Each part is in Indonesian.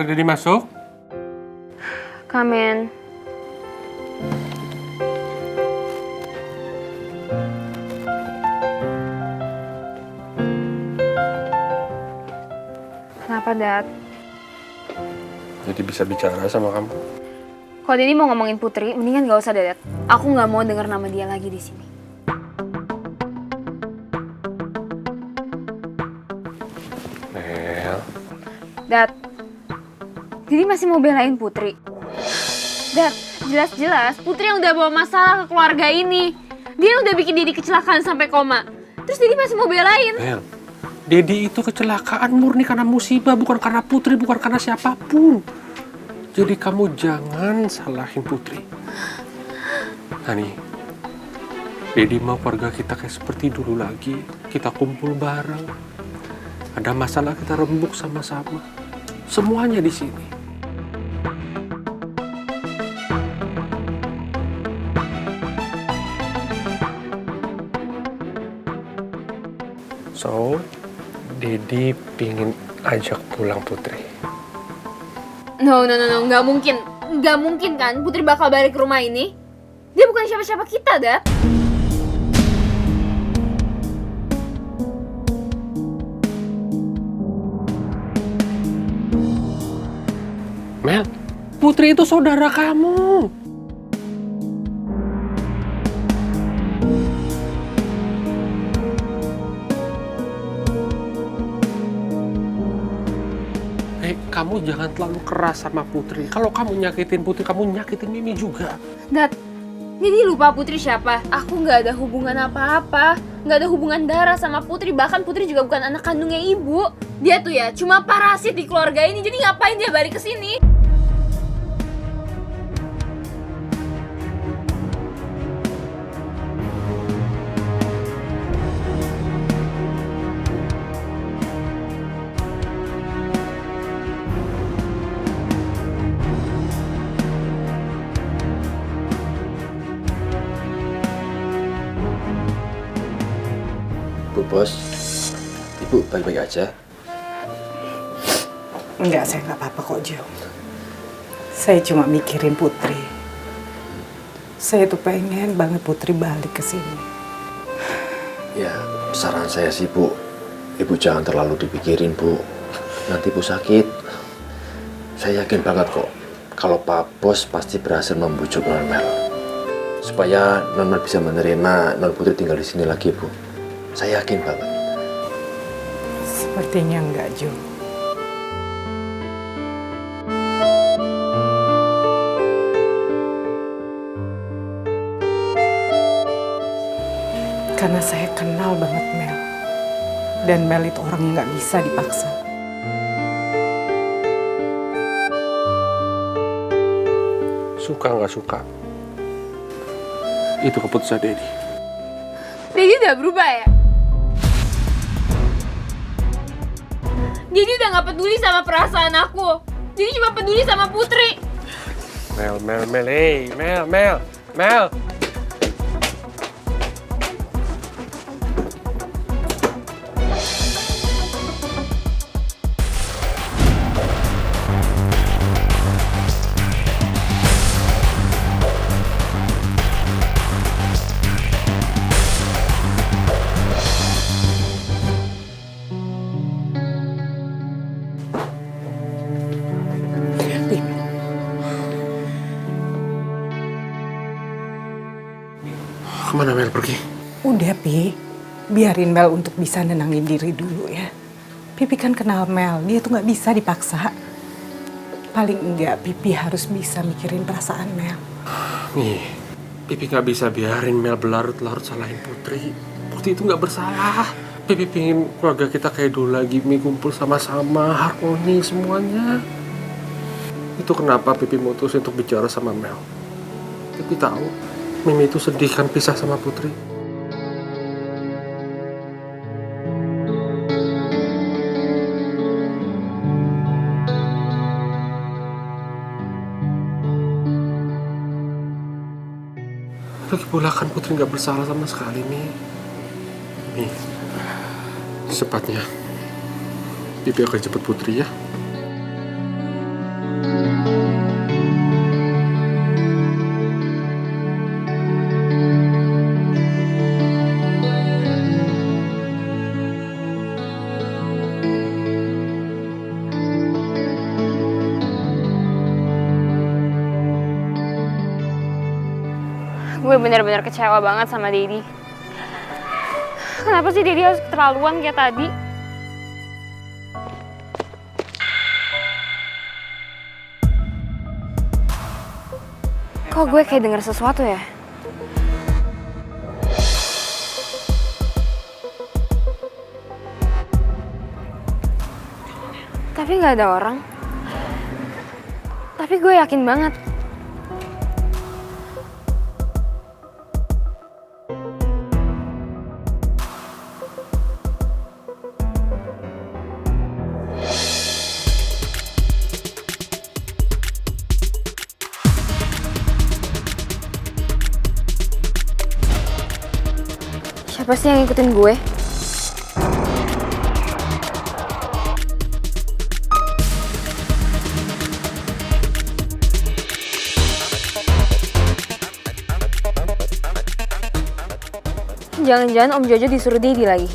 Boleh Dedi masuk? Come in. Kenapa, Dad? Jadi bisa bicara sama kamu. Kalau Dedi mau ngomongin Putri, mendingan gak usah, Dad. Aku gak mau denger nama dia lagi di sini. Mel. Dad, Dedi masih mau belain Putri. Dad, jelas-jelas Putri yang udah bawa masalah ke keluarga ini. Dia udah bikin Dedi kecelakaan sampai koma. Terus Dedi masih mau belain. Mel, Dedi itu kecelakaan murni karena musibah, bukan karena Putri, bukan karena siapapun. Jadi kamu jangan salahin Putri. Nah nih, Dedi mau keluarga kita kayak seperti dulu lagi. Kita kumpul bareng. Ada masalah kita rembuk sama-sama. Semuanya di sini. So, Dedi pingin ajak pulang Putri. No, nggak mungkin. Nggak mungkin kan Putri bakal balik ke rumah ini. Dia bukan siapa-siapa kita, Dad. Mel, Putri itu saudara kamu. Kamu jangan terlalu keras sama Putri. Kalau kamu nyakitin Putri, kamu nyakitin Mimi juga. Dad, Dedi lupa Putri siapa? Aku nggak ada hubungan apa-apa. Nggak ada hubungan darah sama Putri. Bahkan Putri juga bukan anak kandungnya ibu. Dia tuh ya cuma parasit di keluarga ini. Jadi ngapain dia balik ke sini? Bu Bos, Ibu baik-baik aja? Enggak, saya nggak apa-apa kok, Jo. Saya cuma mikirin Putri. Saya tuh pengen banget Putri balik ke sini. Ya, saran saya sih, Bu. Ibu jangan terlalu dipikirin, Bu. Nanti Bu sakit. Saya yakin banget kok, kalau Pak Bos pasti berhasil membujuk Non Mel. Supaya Non Mel bisa menerima Non Putri tinggal di sini lagi, Bu. Saya yakin banget. Sepertinya enggak, Jo. Karena saya kenal banget Mel. Dan Mel itu orang yang nggak bisa dipaksa. Suka nggak suka, itu keputusan Dedi. Dedi udah berubah ya? Dedi udah gak peduli sama perasaan aku. Dedi cuma peduli sama Putri. Mel, hey, Mel. Kemana Mel pergi? Udah, Pi. Biarin Mel untuk bisa nenangin diri dulu ya. Pipi kan kenal Mel, dia tuh nggak bisa dipaksa. Paling enggak, Pipi harus bisa mikirin perasaan Mel. Nih, Pipi nggak bisa biarin Mel berlarut-larut salahin Putri. Putri itu nggak bersalah. Pipi pingin keluarga kita kayak dulu lagi, kumpul sama-sama, harmoni semuanya. Itu kenapa Pipi mutusin untuk bicara sama Mel. Pipi tahu Mimi itu sedih kan pisah sama Putri. Lagi pula kan Putri nggak bersalah sama sekali nih. Nih, secepatnya Pipi akan jemput Putri ya. Gue bener-bener kecewa banget sama Dedi. Kenapa sih Dedi harus keterlaluan kayak tadi? Kok gue kayak denger sesuatu ya? Tapi nggak ada orang. Tapi gue yakin banget. Siapa sih yang ngikutin gue? Jangan-jangan Om Jojo disuruh Dedi lagi.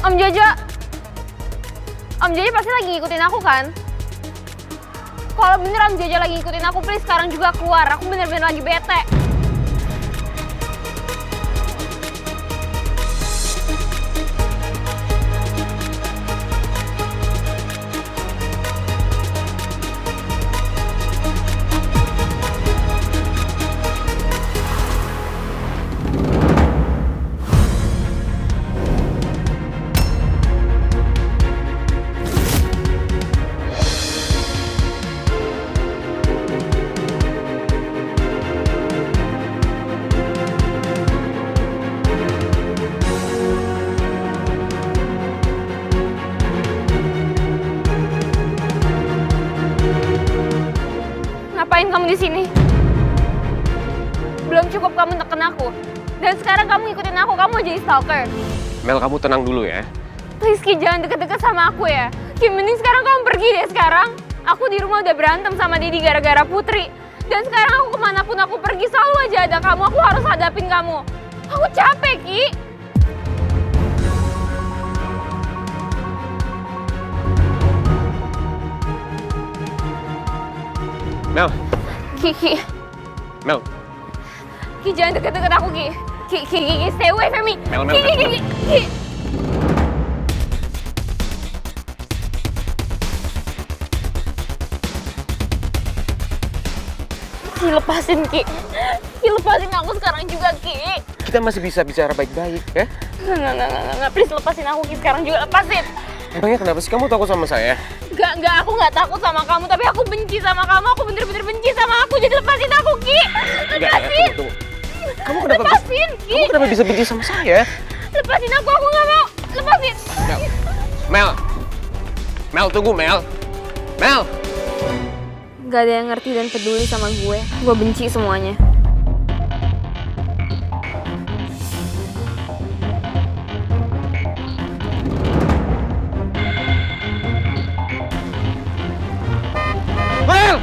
Om Jojo! Om Jojo pasti lagi ngikutin aku kan? Kalau bener Om Jojo lagi ngikutin aku, please sekarang juga keluar. Aku bener-bener lagi bete. Ngapain kamu di sini? Belum cukup kamu neken aku. Dan sekarang kamu ngikutin aku, kamu jadi stalker. Mel, kamu tenang dulu ya. Please Ki, jangan deket-deket sama aku ya. Ki, mending sekarang kamu pergi deh sekarang. Aku di rumah udah berantem sama Dedi gara-gara Putri. Dan sekarang aku kemanapun aku pergi selalu aja ada kamu. Aku harus hadapin kamu. Aku capek, Ki. Mel, Ki. Mel. Ki, jangan deket-deket aku, Ki. Ki, stay away from me. Mel. Ki. Ki, lepasin, Ki. Ki, lepasin aku sekarang juga, Ki. Kita masih bisa bicara baik-baik, ya? Nggak. Please lepasin aku, Ki. Sekarang juga lepasin. Emangnya kenapa sih kamu takut sama saya? Nggak, aku nggak takut sama kamu. Tapi aku benci sama kamu. Aku bener-bener benci sama aku. Jadi lepasin aku, Ki. Lepasin. Tunggu. Kamu kenapa Lepasin, Ki. Kamu kenapa bisa benci sama saya? Lepasin aku nggak mau. Lepasin. Mel, tunggu, Mel. Mel! Gak ada yang ngerti dan peduli sama gue. Gue benci semuanya. Mel!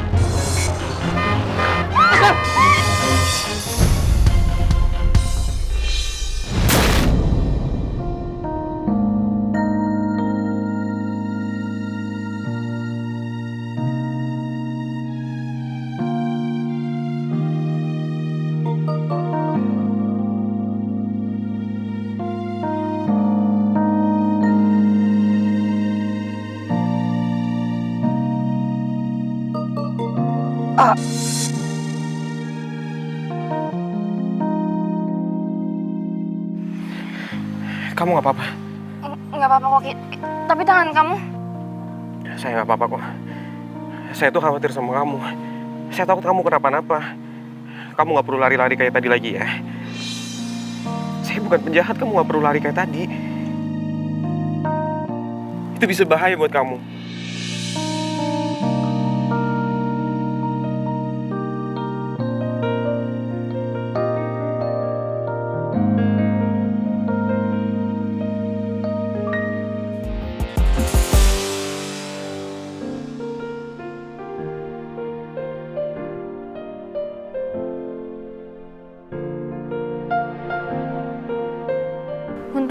Kamu nggak apa-apa? Nggak apa-apa kok, Ki. Tapi tangan kamu. Saya nggak apa-apa kok. Saya tuh khawatir sama kamu. Saya takut kamu kenapa-napa. Kamu nggak perlu lari-lari kayak tadi lagi ya. Saya bukan penjahat, kamu nggak perlu lari kayak tadi. Itu bisa bahaya buat kamu.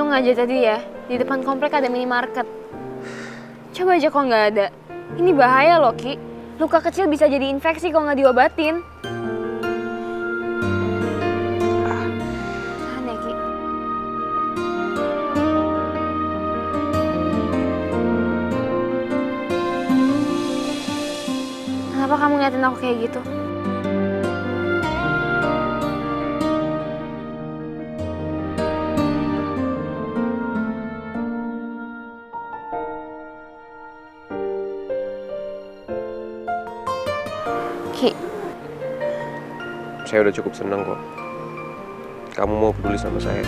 Untung aja tadi ya, di depan komplek ada minimarket. Coba aja kok nggak ada. Ini bahaya loh, Ki. Luka kecil bisa jadi infeksi kalau nggak diobatin. Tahan ya, Ki. Kenapa kamu ngeliatin aku kayak gitu? Ki, Saya udah cukup senang kok. Kamu mau peduli sama saya.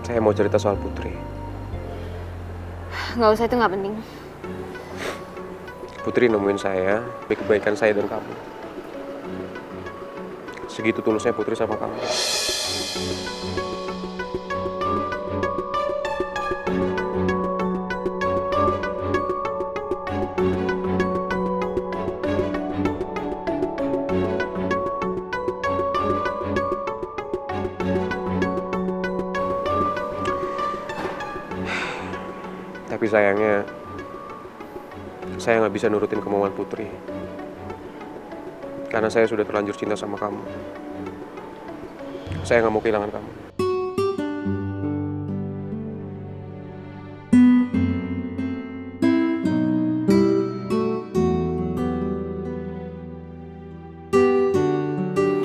Saya mau cerita soal Putri. nggak usah, itu nggak penting. Putri nemuin saya, demi kebaikan saya dan kamu. Segitu tulusnya Putri sama kamu. Tapi sayangnya, saya nggak bisa nurutin kemauan Putri. Karena saya sudah terlanjur cinta sama kamu. Saya nggak mau kehilangan kamu.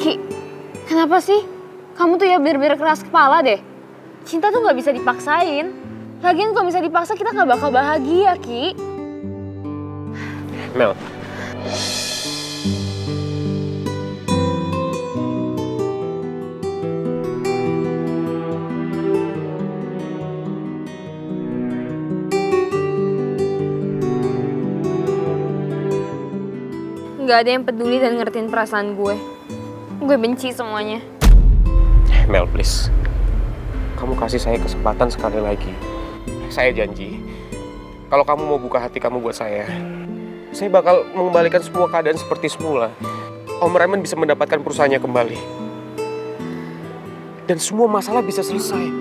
Ki, kenapa sih? Kamu tuh ya bener-bener keras kepala deh. Cinta tuh nggak bisa dipaksain. Lagian kalau bisa dipaksa kita nggak bakal bahagia, Ki. Mel. Nggak ada yang peduli dan ngertiin perasaan gue. Gue benci semuanya. Mel, please. Kamu kasih saya kesempatan sekali lagi. Saya janji, kalau kamu mau buka hati kamu buat saya bakal mengembalikan semua keadaan seperti semula. Om Raymond bisa mendapatkan perusahaannya kembali. Dan semua masalah bisa selesai.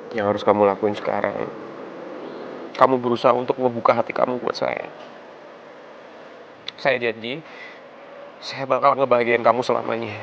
Yang harus kamu lakuin sekarang, kamu berusaha untuk membuka hati kamu buat saya. Saya janji, saya bakal ngebahagiain kamu selamanya.